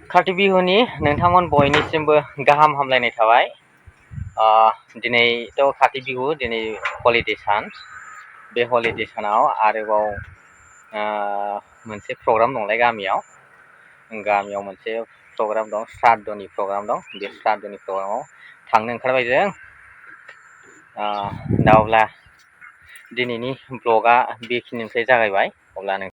कार्तिक बिहुनि नोंथांमोन बयनिसिमबो गाहाम हामलायनाय थाबाय। दिनैथ' कार्तिक बिहु, दिनै हलिडे सान। बे हलिडे सानाव आरोबाव मोनसे प्रग्राम दंलाय गामियाव मोनसे प्रग्राम दं, श्राद्धनि प्रग्राम दं। बे श्राद्धनि प्रग्रामाव थांनो ओंखारबाय जों। दा अब्ला दिनैनि ब्लगा बेखिनिनिफ्राय जागायबाय। अब्ला नों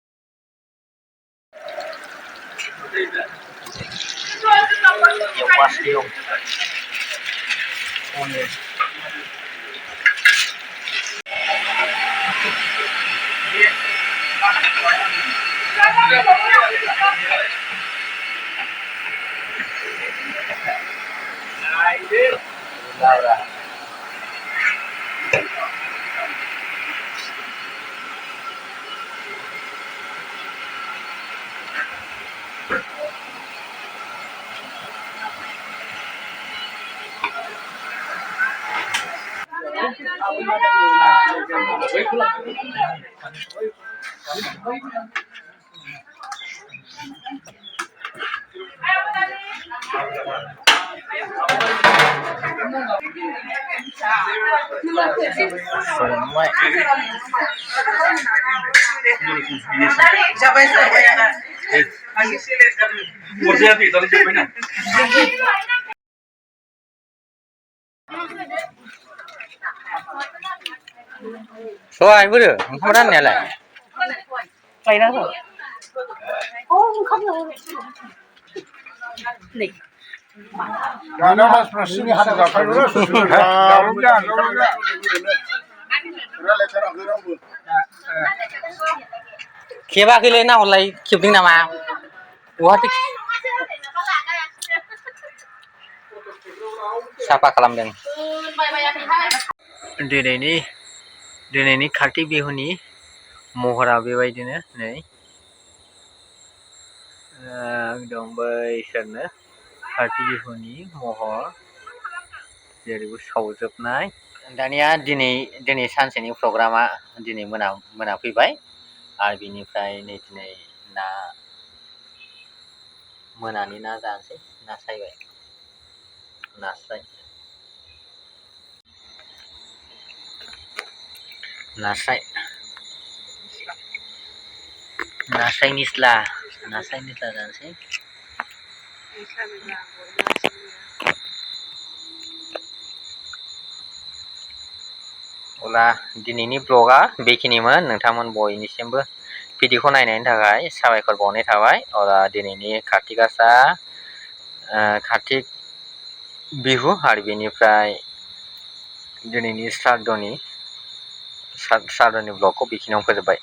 soai bodo oंखाम राननायालाय गायनांगौ ओंखाम नै दाना मानसिफ्रा सिनि हाथा जाखायोलै खेबाखैलै नाहरलाय खेबदों नामा बहाथो साफा खालामदों। दिनैनि कार्तिक बिहुनि महरा बेबायदिनो नै एकदम बैसोरनो कार्तिक बिहुनि महर जेरैबो सावजोबनाय। दानिया दिनै सानसेनि प्रग्रामा दिनै मोनाफैबाय आरो बिनिफ्राय नै दिनै मोनानि ना जानोसै, ना सायबाय, नास्राय निस्ला जानोसै। अब्ला दिनैनि ब्लगा बेखिनिमोन। नोंथांमोन बयनिसिमबो भिडिअखौ नायनायनि थाखाय साबायखर बावनाय थाबाय। अब्ला दिनैनि कार्तिक बिहु आरो बेनिफ्राय दिनैनि श्राद्धनि ब्लगखौ बेखिनियावनो फोजोबबाय।